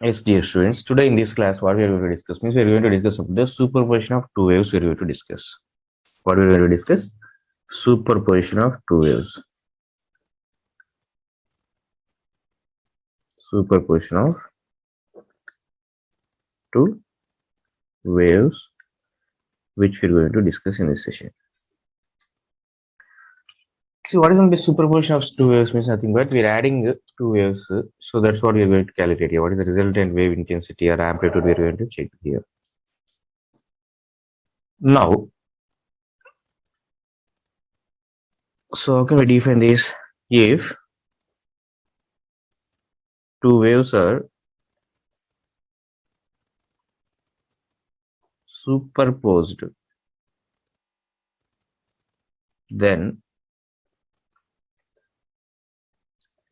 Yes, dear students, today in this class, what we are going to discuss means we are going to discuss the superposition of two waves. We are going to discuss. What we are going to discuss? Superposition of two waves. Superposition of two waves, which we are going to discuss in this session. See, what is the superposition of two waves means nothing but we are adding two waves. So that's what we are going to calculate here. What is the resultant wave intensity or amplitude we are going to check here. Now, so how can we define this? If two waves are superposed, then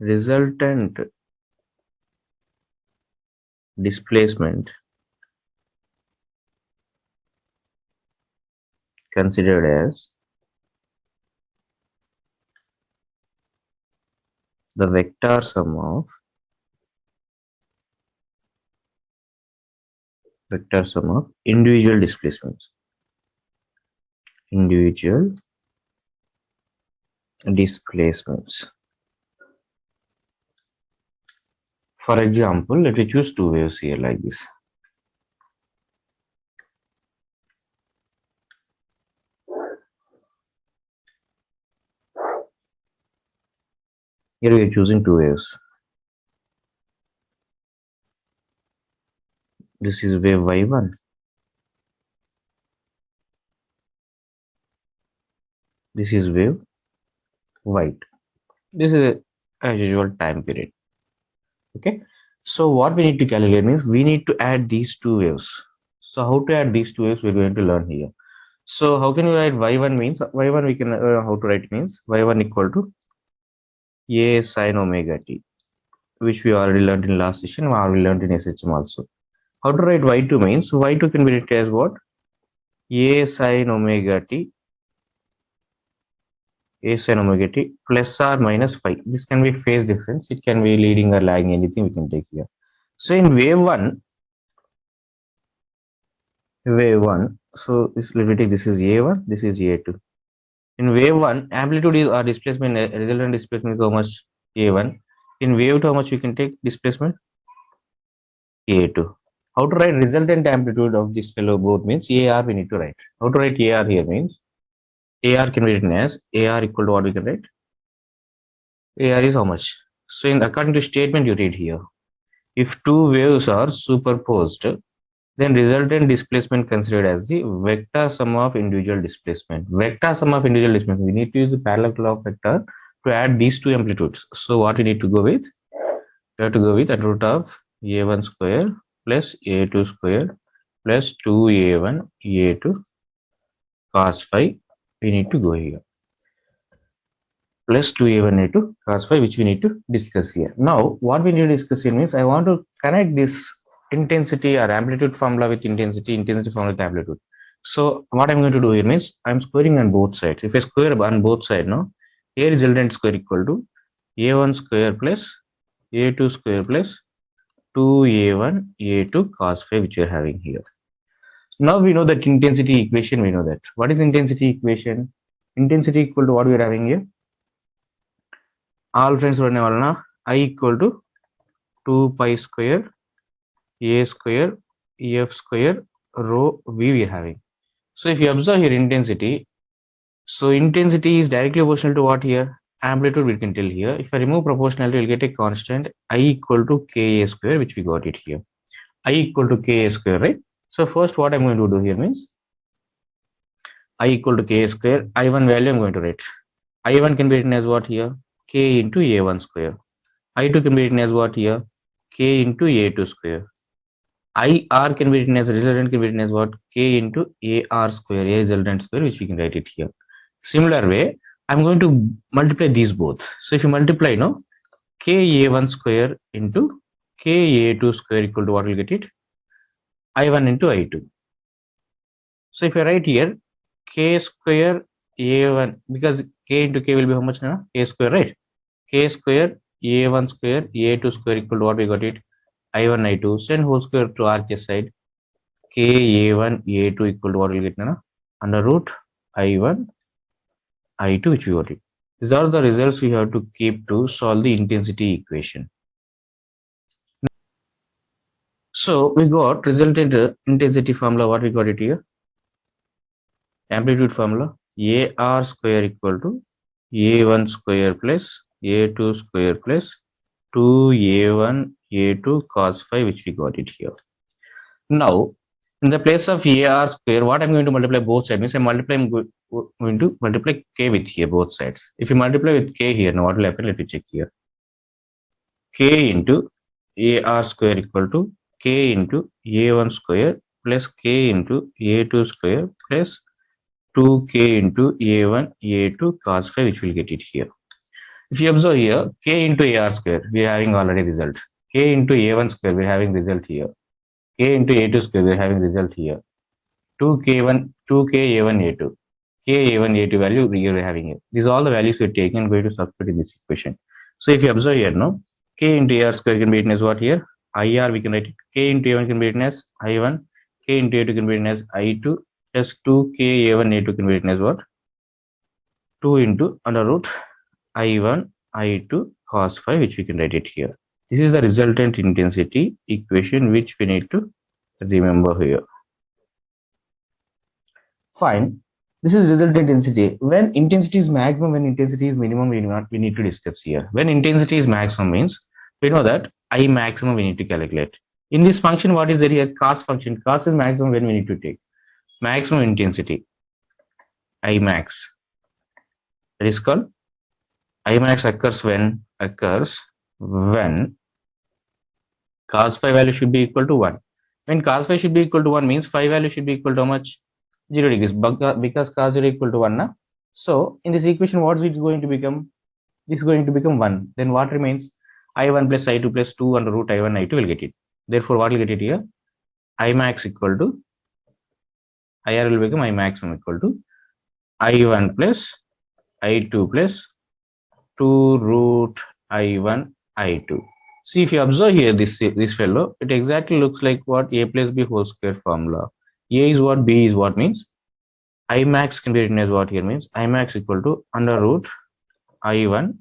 resultant displacement considered as the vector sum of individual displacements. For example, let me choose two waves here like this. Here we are choosing two waves. This is wave y1. This is wave y2. This is as usual time period. Okay. So what we need to calculate means we need to add these two waves. So how to add these two waves we're going to learn here. So how can we write y1 means y1 we can how to write means y1 equal to a sin omega t, which we already learned in last session, or we learned in SHM also. How to write y2 means y2 can be written as what? A sin omega t plus or minus phi. This can be phase difference. It can be leading or lagging, anything we can take here. So in wave 1, so this let me take this is a1, this is a2. In wave 1, amplitude is or displacement, resultant displacement is how much? A1. In wave 2, how much we can take displacement? A2. How to write resultant amplitude of this fellow both means AR we need to write. How to write AR here means AR can be written as AR equal to what we can write? AR is how much? So in according to statement you read here, if two waves are superposed, then resultant displacement considered as the vector sum of individual displacement. Vector sum of individual displacement. We need to use the parallel law of vector to add these two amplitudes. So what we need to go with? We have to go with the root of a1 square plus a2 square plus 2a1 a2 cos phi. We need to go here plus 2a1 a2 cos phi, which we need to discuss here. Now what we need to discuss here means I want to connect this intensity or amplitude formula with intensity formula with amplitude. So what I'm going to do here means I'm squaring on both sides. If I square on both sides now, a resultant square equal to a1 square plus a2 square plus 2a1 a2 cos phi, which we are having here. Now we know that intensity equation, we know that. What is intensity equation? Intensity equal to what we are having here? All friends I equal to 2 pi square a square f square rho v we are having. So if you observe here intensity, so intensity is directly proportional to what here? Amplitude we can tell here. If I remove proportionality, we'll get a constant I equal to ka square, which we got it here. I equal to ka square, right? So first what I'm going to do here means I equal to ka square, I1 value I'm going to write. I1 can be written as what here? K into A1 square. I2 can be written as what here? K into A2 square. IR can be written as resultant can be written as what? K into AR square, A resultant square, which we can write it here. Similar way, I'm going to multiply these both. So if you multiply now, KA1 square into KA2 square equal to what will get it? I1 into I2. So if I write here, K square A1, because K into K will be how much now? K square, right? K square A1 square A2 square equal to what we got it? I1 I2 send whole square to RHS side. K A1 A2 equal to what will get now? Under root I1 I2 which we got it. These are the results we have to keep to solve the intensity equation. So we got resultant intensity formula. What we got it here? Amplitude formula. AR square equal to A1 square plus A2 square plus 2A1 A2 cos phi, which we got it here. Now, in the place of AR square, what I'm going to multiply both sides means I'm going to multiply K with here both sides. If you multiply with K here, now what will happen? Let me check here. K into AR square equal to K into A1 square plus K into A2 square plus 2K into A1 A2 cos phi, which will get it here. If you observe here, K into AR square, we are having already result. K into A1 square, we are having result here. K into A2 square, we are having result here. 2K1, 2K A1 A2. K A1 A2 value we are having here. These are all the values we are taking and going to substitute in this equation. So if you observe here, no, K into AR square can be written as what here? IR we can write it. K into A1 can be written as I1. K into A2 can be written as I2 plus 2K A1 A2 can be written as what? 2 into under root I1 I2 cos phi, which we can write it here. This is the resultant intensity equation which we need to remember here. Fine. This is resultant intensity. When intensity is maximum, when intensity is minimum, we need to discuss here. When intensity is maximum means we know that I maximum we need to calculate. In this function, what is there here? Cos function. Cos is maximum when we need to take maximum intensity. I max. That is called I max occurs when cos phi value should be equal to 1. When cos phi should be equal to 1 means phi value should be equal to how much? 0 degrees, because cos 0 equal to 1 na? So in this equation what is it going to become? This is going to become 1. Then what remains? I1 plus I2 plus 2 under root I1 I2 will get it. Therefore what will get it here? I max equal to IR will become I maximum equal to I1 plus I2 plus 2 root I1 I2. See, if you observe here this fellow, it exactly looks like what? A plus B whole square formula. A is what, B is what means I max can be written as what here means I max equal to under root I1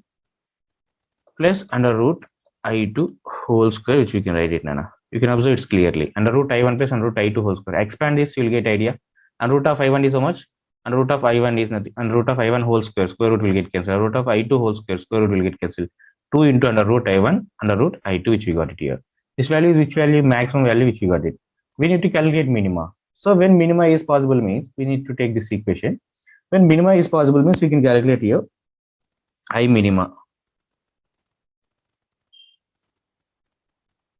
plus under root I2 whole square, which we can write it now. You can observe it's clearly under root I1 plus under root I2 whole square. Expand this, you will get idea. Under root of I1 is how much? Under root of I1 is nothing. Under root of I1 whole square root will get cancelled. Under root of I2 whole square root will get cancelled. 2 into under root I1 under root I2, which we got it here. This value is which value? Maximum value which we got it. We need to calculate minima. So when minima is possible means we need to take this equation. When minima is possible means we can calculate here I minima.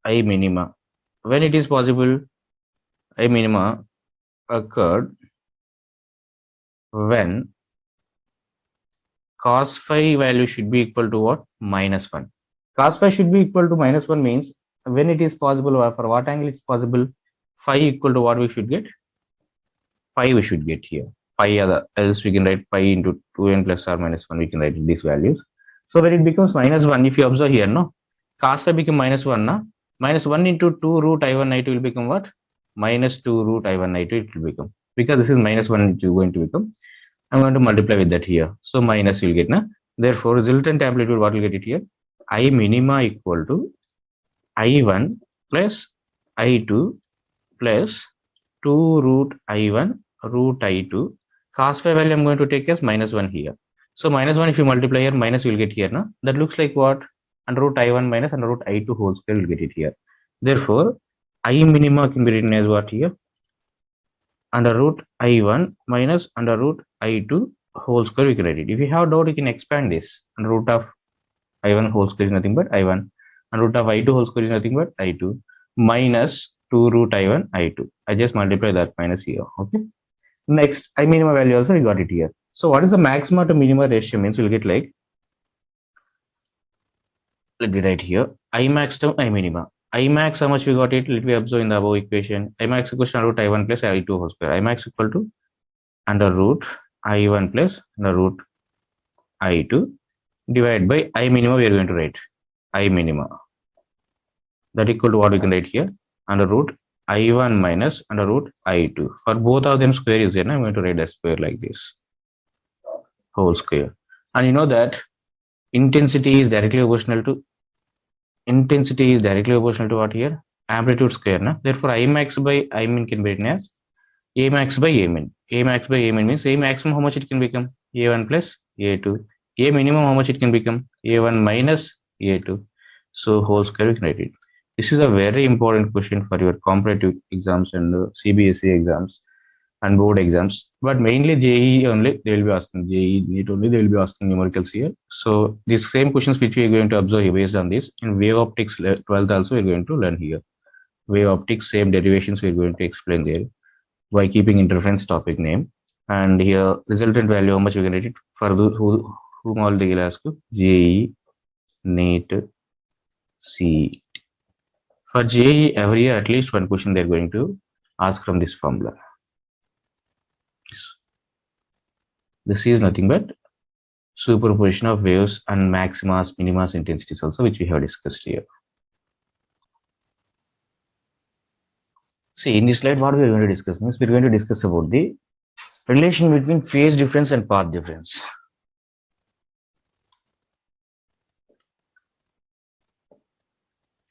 I minima. When it is possible, I minima occurred when cos phi value should be equal to what? Minus 1. Cos phi should be equal to minus 1 means when it is possible or for what angle it's possible, phi equal to what we should get? Pi we should get here. Pi other, else we can write pi into 2n plus or minus 1, we can write these values. So when it becomes minus 1, if you observe here, no, cos phi become minus 1, na? Minus 1 into 2 root I1 I2 will become what? Minus 2 root I1 I2 it will become. Because this is minus 1 it is going to become. I'm going to multiply with that here. So minus will get, na? Therefore, resultant amplitude, what will get it here? I minima equal to I1 plus I2 plus 2 root I1 root I2. Cos phi value I'm going to take as minus 1 here. So minus 1 if you multiply here, minus you will get here. Na? That looks like what? Under root I1 minus under root I2 whole square will get it here. Therefore, I minima can be written as what here? Under root I1 minus under root I2 whole square we can write it. If you have doubt, you can expand this. Under root of I1 whole square is nothing but I1. Under root of I2 whole square is nothing but I2 minus 2 root I1 I2. I just multiply that minus here. Okay. Next, I minima value also we got it here. So what is the maxima to minima ratio means? We'll get like, let me write here I max to I minima. I max how much we got it? Let me observe in the above equation. I max equals to under root I1 plus I2 whole square. I max equal to under root I1 plus under root I2 divided by I minima. We are going to write I minima. that equal to what we can write here, under root I1 minus under root I2. For both of them square is here, now I'm going to write a square like this, whole square. And you know that intensity is directly proportional to what here? Amplitude square. Na? Therefore, I max by I min can be written as A max by A min. A max by A min means A maximum how much it can become? A1 plus A2. A minimum how much it can become? A1 minus A2. So whole square we can write it. This is a very important question for your competitive exams and CBSE exams and board exams. But mainly JEE only they will be asking, JEE NEET only they will be asking numericals here. So these same questions which we are going to observe here based on this in wave optics 12th also we are going to learn here. Wave optics same derivations we are going to explain there by keeping interference topic name, and here resultant value how much we can write it for whom all they will ask you JEE NEET CET. For JEE every year at least one question they are going to ask from this formula. This is nothing but superposition of waves and maximas, minimas, intensities also, which we have discussed here. See, in this slide, what we are going to discuss means we are going to discuss about the relation between phase difference and path difference.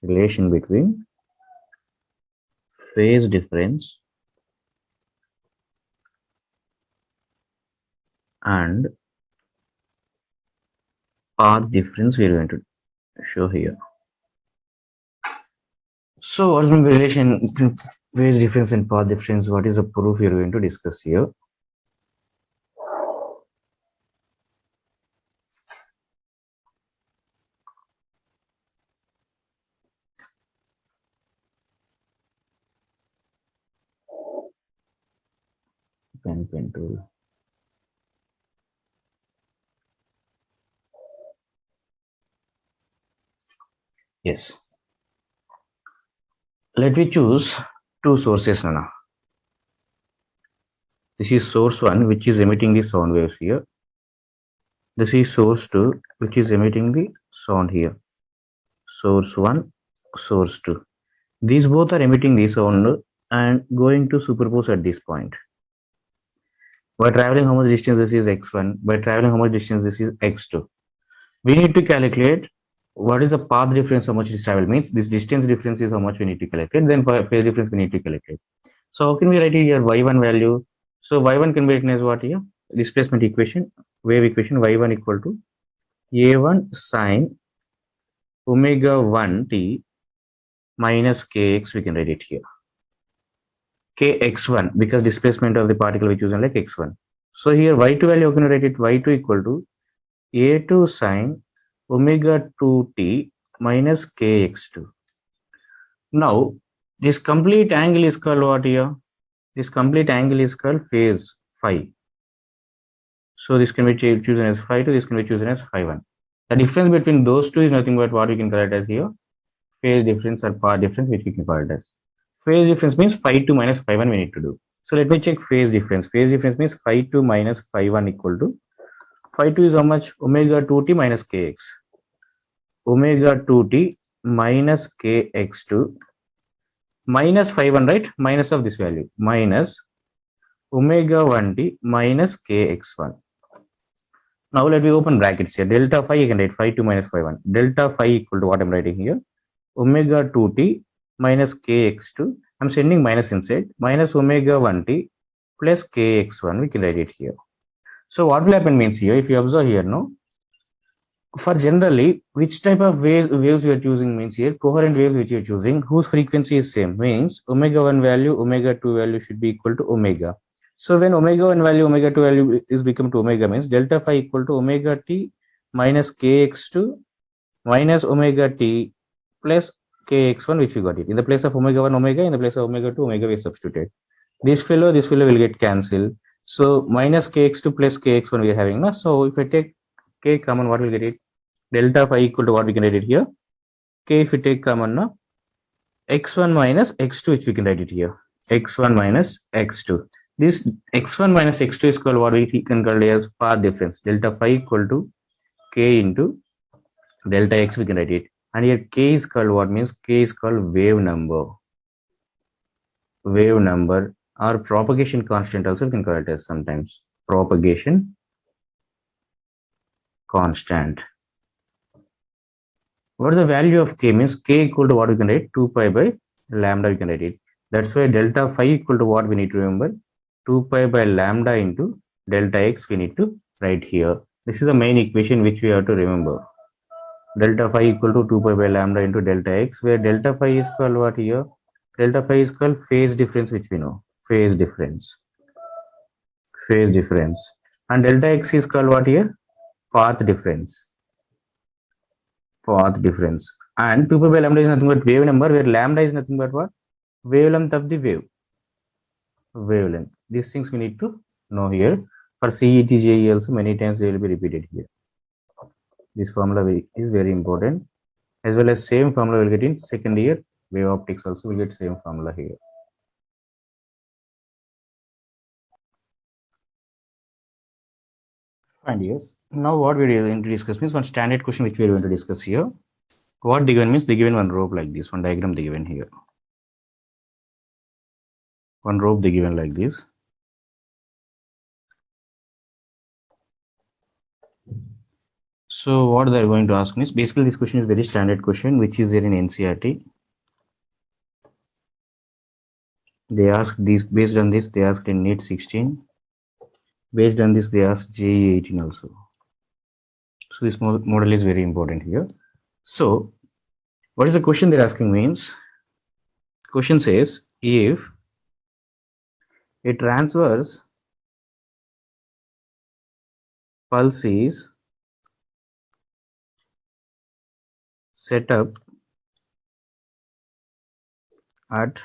Relation between phase difference and path difference we are going to show here. So what is the relation between phase difference and path difference? What is the proof we are going to discuss here? Pen tool. Yes. Let me choose two sources now. This is source 1 which is emitting the sound waves here. This is source 2 which is emitting the sound here. Source 1, source 2. These both are emitting the sound and going to superpose at this point. By traveling how much distance this is x1, by traveling how much distance this is x2. We need to calculate what is the path difference, how much is travel means this distance difference is how much we need to calculate, then for phase difference we need to calculate. So how can we write it here y1 value? So y1 can be written as what here? Displacement equation, wave equation y1 equal to a1 sine omega 1 t minus kx, we can write it here. Kx1 because displacement of the particle we choose like x1. So here y2 value, how can we write it? y2 equal to a2 sine omega 2t minus kx2. Now this complete angle is called what here? This complete angle is called phase phi. So this can be chosen as phi 2, this can be chosen as phi 1. The difference between those two is nothing but what we can call it as here phase difference or path difference, which we can call it as. Phase difference means phi 2 minus phi 1 we need to do. So let me check phase difference. Phase difference means phi 2 minus phi 1 equal to phi 2 is how much? Omega 2t minus kx. Omega 2t minus kx2 minus phi 1, right? Minus of this value minus omega 1t minus kx1. Now let me open brackets here. Delta phi, you can write phi 2 minus phi 1. Delta phi equal to what I'm writing here? Omega 2t minus kx2. I'm sending minus inside. Minus omega 1t plus kx1. We can write it here. So what will happen means here, if you observe here, no? For generally, which type of waves you are choosing means here, coherent waves which you are choosing, whose frequency is same, means omega 1 value, omega 2 value should be equal to omega. So when omega 1 value, omega 2 value is become to omega means delta phi equal to omega t minus kx2 minus omega t plus kx1, which we got it. In the place of omega 1 omega, in the place of omega 2 omega we substituted. This fellow will get cancelled. So minus kx2 plus kx1 we are having. No? So if I take k common, what will get it? Delta phi equal to what we can write it here? K if we take common, no? x1 minus x2, which we can write it here. x1 minus x2. This x1 minus x2 is called what we can call as path difference. Delta phi equal to k into delta x, we can write it. And here k is called what? Means k is called wave number. Wave number or propagation constant also we can call it as sometimes. Propagation constant. What is the value of k? Means k equal to what we can write? 2 pi by lambda we can write it. That's why delta phi equal to what we need to remember? 2 pi by lambda into delta x we need to write here. This is the main equation which we have to remember. Delta phi equal to 2 pi by lambda into delta x, where delta phi is called what here? Delta phi is called phase difference, which we know. Phase difference. Phase difference. And delta x is called what here? Path difference. Path difference. And 2 pi by lambda is nothing but wave number, where lambda is nothing but what? Wavelength of the wave. Wavelength. These things we need to know here. For CET, JEE also many times they will be repeated here. This formula is very important. As well as same formula will get in second year wave optics also will get same formula here. Fine, yes. Now what we are going to discuss means one standard question which we are going to discuss here. What they given means they given one rope like this, one diagram they given here. One rope they given like this. So what they are going to ask means basically this question is very standard question which is there in NCERT. They asked this based on this they asked in NEET 16. Based on this they asked JEE 18 also. So this model is very important here. So what is the question they're asking means? Question says if a transverse pulse is set up at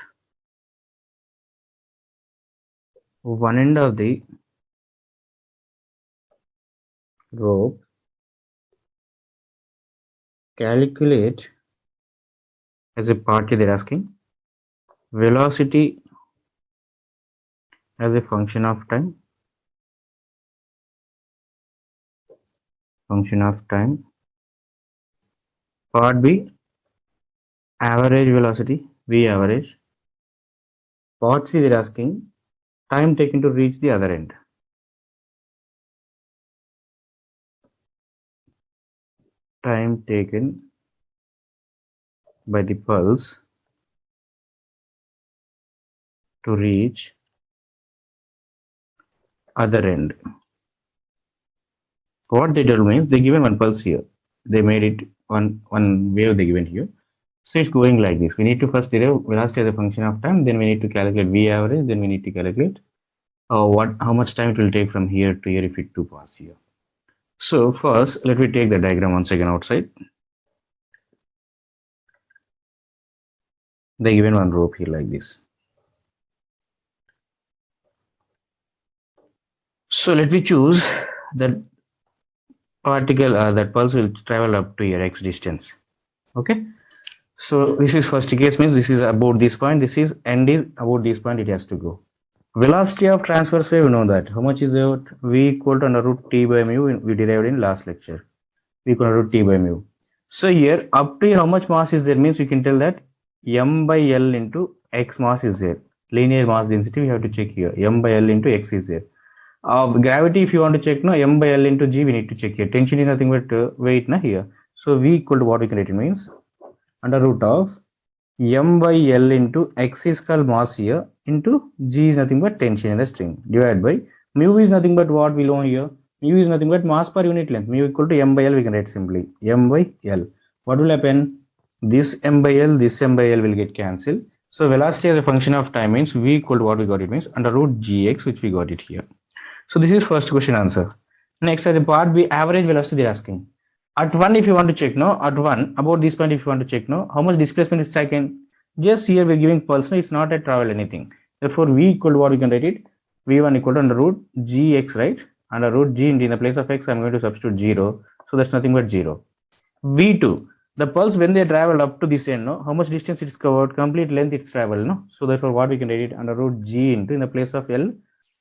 one end of the rope, calculate as a party they're asking velocity as a function of time, part B average velocity V average, part C they're asking time taken to reach the other end. Time taken by the pulse to reach other end. What they told means they given one pulse here. They made it one wave they given here. So it's going like this. We need to first derive velocity as a function of time. Then we need to calculate V average. Then we need to calculate how much time it will take from here to here if it to pass here. So first, let me take the diagram once again outside. They given one rope here like this. So let me choose that particle that pulse will travel up to here x distance. Okay. So this is first case means this is about this point. This is end is about this point. It has to go. Velocity of transverse wave, we know that. How much is it? V equal to under root T by mu. We derived in last lecture. V equal to root T by mu. So here up to here, how much mass is there means we can tell that m by L into x mass is there. Linear mass density we have to check here. M by L into x is there. Gravity if you want to check, no, m by L into g we need to check here. Tension is nothing but weight na here. So V equal to what we can write it means under root of m by L into x is called mass here into g is nothing but tension in the string divided by mu is nothing but what we know here. Mu is nothing but mass per unit length. Mu equal to m by L we can write simply m by L. What will happen? This m by L, this m by L will get cancelled. So velocity as a function of time means V equal to what we got it means under root gx which we got it here. So this is first question answer. Next as a part B average velocity they are asking. At 1 if you want to check no, at 1 about this point if you want to check no, how much displacement is taken. Just here we're giving pulse, no, it's not a travel anything. Therefore V equal to what we can write it, V1 equal to under root gx, right? Under root g in the place of x I'm going to substitute 0, so that's nothing but 0. V2, the pulse when they travel up to this end, no, how much distance it's covered, complete length it's traveled, no, so therefore what we can write it under root g into in the place of L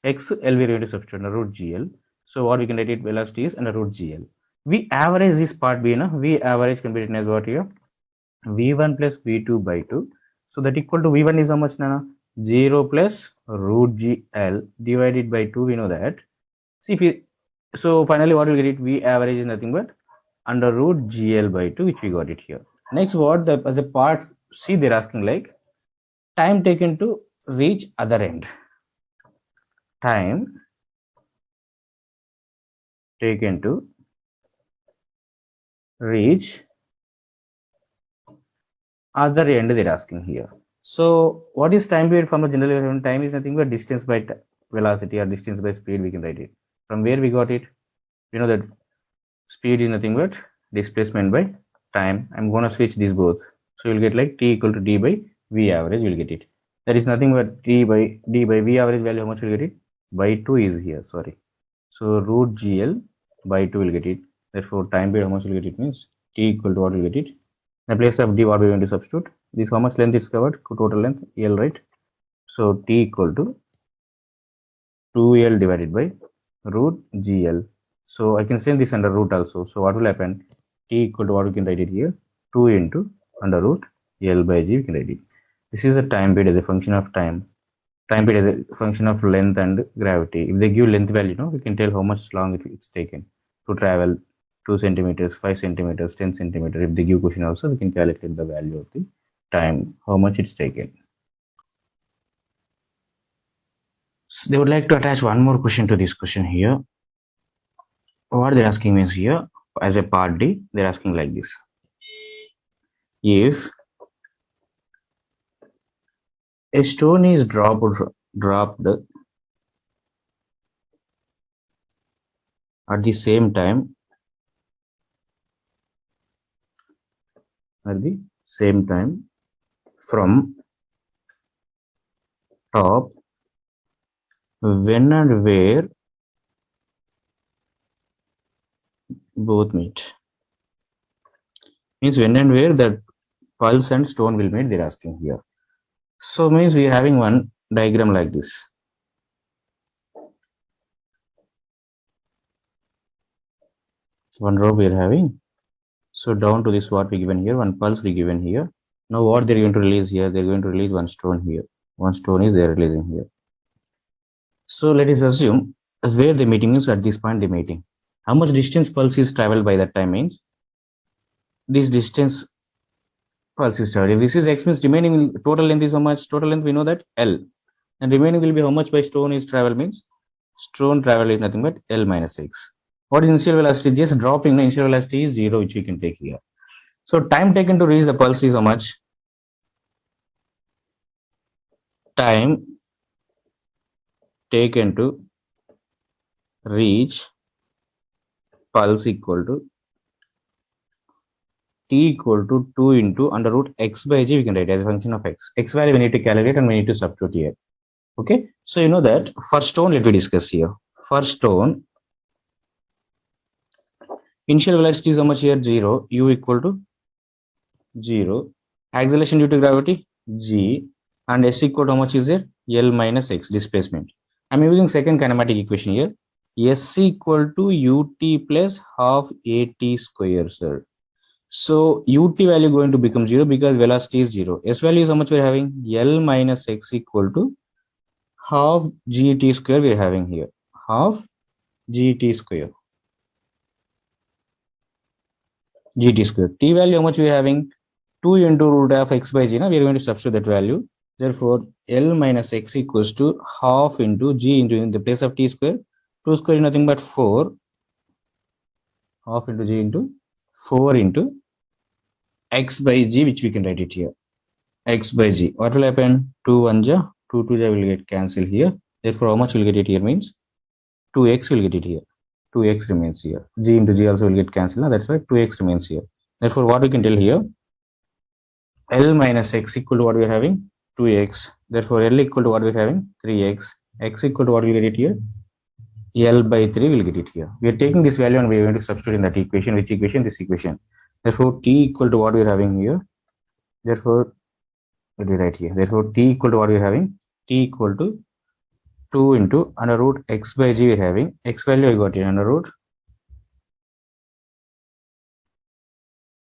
x L we are going to substitute under root gl. So what we can write it velocity is under root gl. We average this part B, no? We average can be written as what here? v1 plus v2 by 2. So that equal to v1 is how much, Nana? 0 plus root gl divided by 2. We know that. See, if you, so finally what we get it? V average is nothing but under root gl by 2, which we got it here. Next, what the as a part C they're asking like time taken to reach other end. Time taken to reach other end they're asking here. So what is time period from a general time is nothing but distance by velocity or distance by speed. We can write it. From where we got it? We know that speed is nothing but displacement by time. I'm going to switch these both. So you'll get like t equal to d by v average. We'll get it. That is nothing but d by v average value. How much will get it? By 2 is here. Sorry. So root gl by 2 will get it. Therefore, time period how much will get it means t equal to what will get it. In place of d, what we are going to substitute? This how much length is covered? Total length L, right? So t equal to 2L divided by root GL. So I can send this under root also. So what will happen? T equal to what we can write it here? 2 into under root L by G we can write it. This is a time period as a function of time. Time period as a function of length and gravity. If they give length value, we can tell how much long it's taken to travel 2 centimeters, 5 centimeters, 10 centimeters. If they give question also, we can calculate the value of the time, how much it's taken. So they would like to attach one more question to this question here. What they're asking means here, as a part D, they're asking like this. If a stone is dropped at the same time, from top, when and where both meet. Means when and where that pulse and stone will meet, they're asking here. So means we are having one diagram like this. One row we are having. So down to this what we given here, one pulse we given here. Now what they're going to release here, they're going to release one stone here. One stone is they're releasing here. So let us assume where the meeting is at this point the meeting. How much distance pulse is traveled by that time means this distance pulse is traveled. If this is x means remaining total length is how much? Total length we know that L. And remaining will be how much by stone is travel means stone travel is nothing but L minus x. What is initial velocity? Just dropping the initial velocity is 0, which we can take here. So time taken to reach the pulse is how much? Time taken to reach pulse equal to t equal to 2 into under root x by g we can write as a function of x. X value we need to calculate and we need to substitute here. Okay. So you know that for stone, let me discuss here. For stone, initial velocity is how much here? 0. U equal to 0. Acceleration due to gravity g, and s equal to how much is there? L minus x displacement. I'm using second kinematic equation here. S equal to ut plus half at square, sir. So ut value going to become 0 because velocity is 0. S value is how much we're having? L minus x equal to half gt square we're having here. Half gt square. Gt square. T value how much we're having? 2 into root of x by g. Now we're going to substitute that value. Therefore, L minus x equals to half into g into in the place of t square. 2 square is nothing but 4. Half into g into 4 into x by g, which we can write it here. X by g. What will happen? 2 1 ja, 2 2 ja will get cancelled here. Therefore, how much will get it here means 2x will get it here. 2x remains here. G into g also will get cancelled. Now that's why 2x remains here. Therefore, what we can tell here? L minus x equal to what we are having? 2x. Therefore, L equal to what we are having? 3x. X equal to what we get it here? L by 3 will get it here. We are taking this value and we are going to substitute in that equation. Which equation? This equation. Therefore, t equal to what we are having here. Therefore, let me write here. Therefore, t equal to what we are having? T equal to 2 into under root x by g we are having. X value I got here under root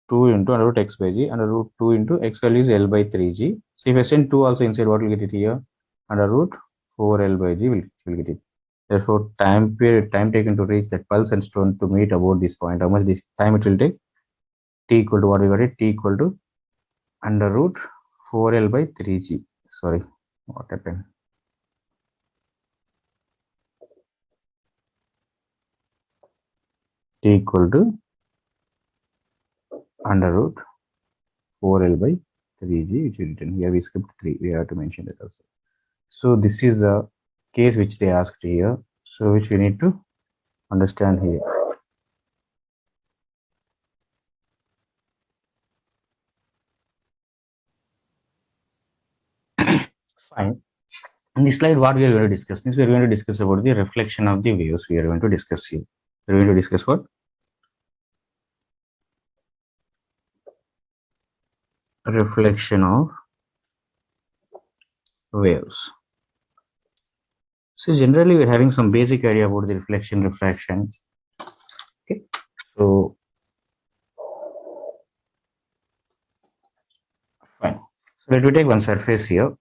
2 into under root x by g, under root 2 into x value is L by 3g. So if I send 2 also inside, what will get it here? Under root 4L by g will get it. Therefore, time taken to reach that pulse and stone to meet about this point. How much this time it will take? T equal to what we got it? T equal to under root 4L by 3g. Sorry, what happened? T equal to under root 4L by 3g, which is written here. We skipped 3. We have to mention that also. So this is a case which they asked here. So which we need to understand here. Fine. In this slide, what we are going to discuss means we are going to discuss about the reflection of the waves. We are going to discuss here. We are going to discuss what? Reflection of waves. So generally, we are having some basic idea about the reflection, refraction. Okay. So fine. So let me take one surface here.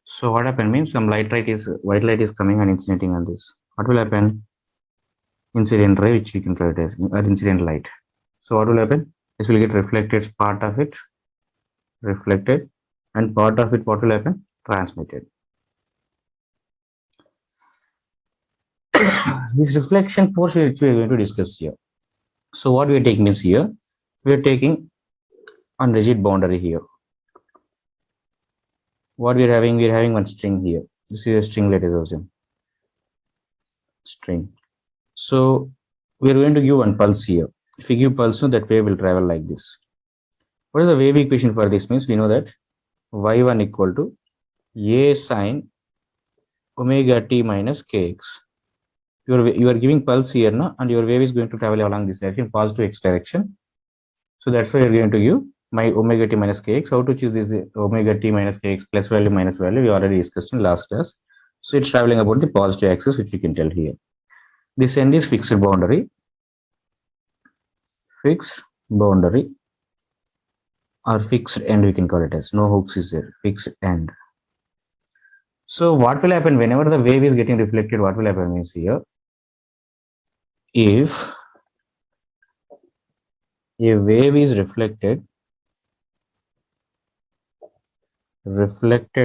So what happened means some white light is coming and incidentting on this. What will happen? Incident ray, which we can call it as incident light. So what will happen? This will get reflected, part of it reflected, and part of it what will happen? Transmitted. This reflection portion which we are going to discuss here. So what we are taking is here, we are taking on rigid boundary here. What we are having one string here. This is a string, let us assume. String. So we are going to give one pulse here. If we give pulse, that wave will travel like this. What is the wave equation for this? Means we know that y1 equal to a sine omega t minus kx. You are giving pulse here now, and your wave is going to travel along this direction, positive x direction. So that's why you're going to give my omega t minus kx. How to choose this omega t minus kx plus value minus value? We already discussed in last class. So it's traveling about the positive axis, which you can tell here. This end is fixed boundary. Fixed boundary or fixed end, we can call it as. No hooks is there. Fixed end. So what will happen whenever the wave is getting reflected? What will happen means here, if a wave is reflected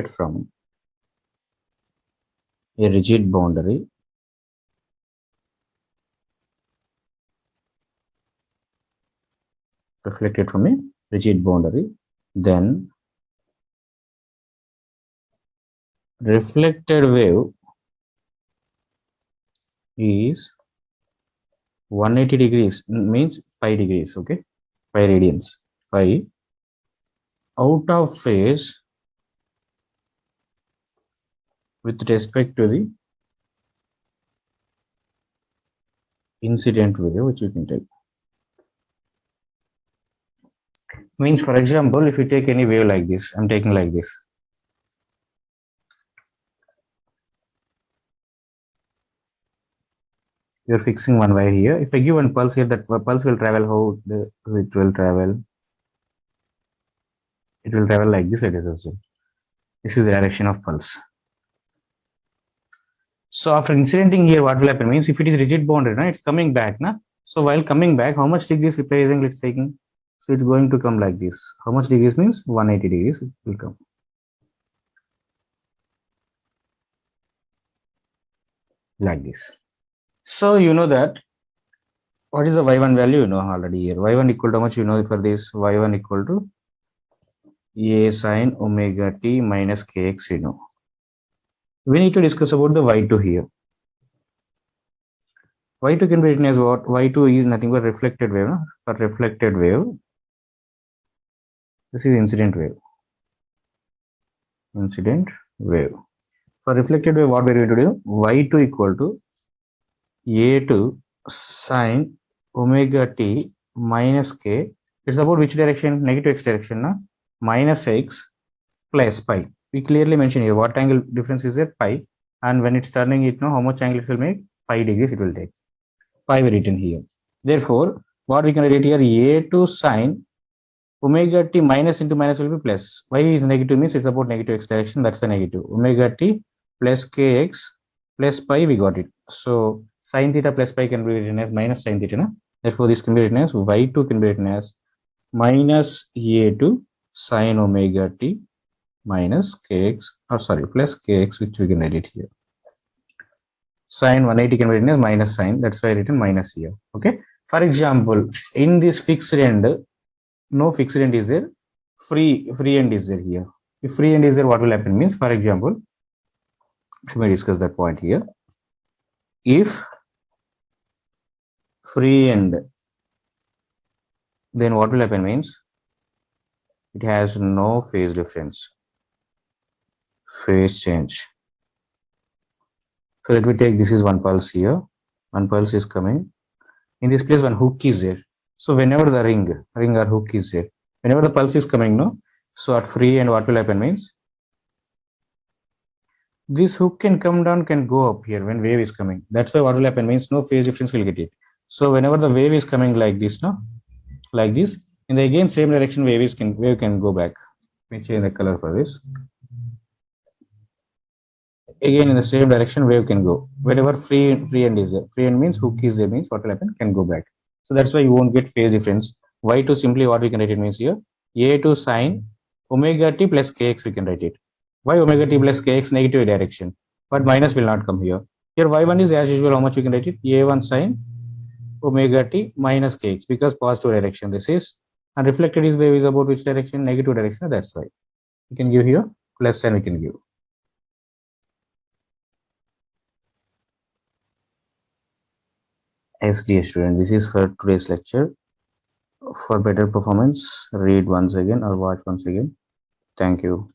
from a rigid boundary, then reflected wave is 180 degrees, means pi degrees, okay, pi radians, pi out of phase with respect to the incident wave, which you can take. Means, for example, if you take any wave like this, I'm taking like this. You're fixing one wire here. If I give one pulse here, that pulse will travel how it will travel. It will travel like this. It is also. This is the direction of pulse. So after incidenting here, what will happen means if it is rigid boundary, it's coming back, na. So while coming back, how much degrees repairing it's taking? So it's going to come like this. How much degrees means 180 degrees it will come. Like this. So you know that what is the y1 value? You know already here. Y1 equal to how much? You know for this y1 equal to a sine omega t minus kx. You know. We need to discuss about the y2 here. Y2 can be written as what? Y2 is nothing but reflected wave. No? For reflected wave, this is incident wave. Incident wave. For reflected wave, what we are going to do? Y2 equal to A2 sine omega t minus k. It's about which direction? Negative x direction. Na? Minus x plus pi. We clearly mention here what angle difference is there? Pi. And when it's turning it, how much angle it will make? Pi degrees it will take. Pi written here. Therefore, what we can write here, a2 sine omega t minus into minus will be plus. Why is negative means it's about negative x direction, that's the negative. Omega t plus kx plus pi, we got it. So sine theta plus pi can be written as minus sine theta. Na? Therefore, this can be written as y2 can be written as minus a2 sine omega t minus kx, or sorry, plus kx, which we can write it here. Sine 180 can be written as minus sine, that's why I written minus here. Okay. For example, in this fixed end, no fixed end is there, free end is there here. If free end is there, what will happen means, for example, let me discuss that point here. If free end, then what will happen means it has no phase difference, phase change. So let me take, this is one pulse here, one pulse is coming. In this place, one hook is there. So whenever the ring or hook is there, whenever the pulse is coming, no, so at free end, what will happen means this hook can come down, can go up here when wave is coming. That's why what will happen means no phase difference will get it. So whenever the wave is coming like this, no, like this, in the again same direction, wave can go back. Let me change the color for this. Again in the same direction, wave can go. Whenever free end is there, free end means hook is there, means what will happen, can go back. So that's why you won't get phase difference. Y2 simply what we can write it means here, a2 sine omega t plus kx we can write it. Why omega t plus kx? Negative direction, but minus will not come here. Here y1 is as usual, how much we can write it, a1 sine omega t minus kx, because positive direction this is, and reflected is wave is about which direction, negative direction, that's why we can give here plus and we can give. Yes, dear student, this is for today's lecture. For better performance, read once again or watch once again. Thank you.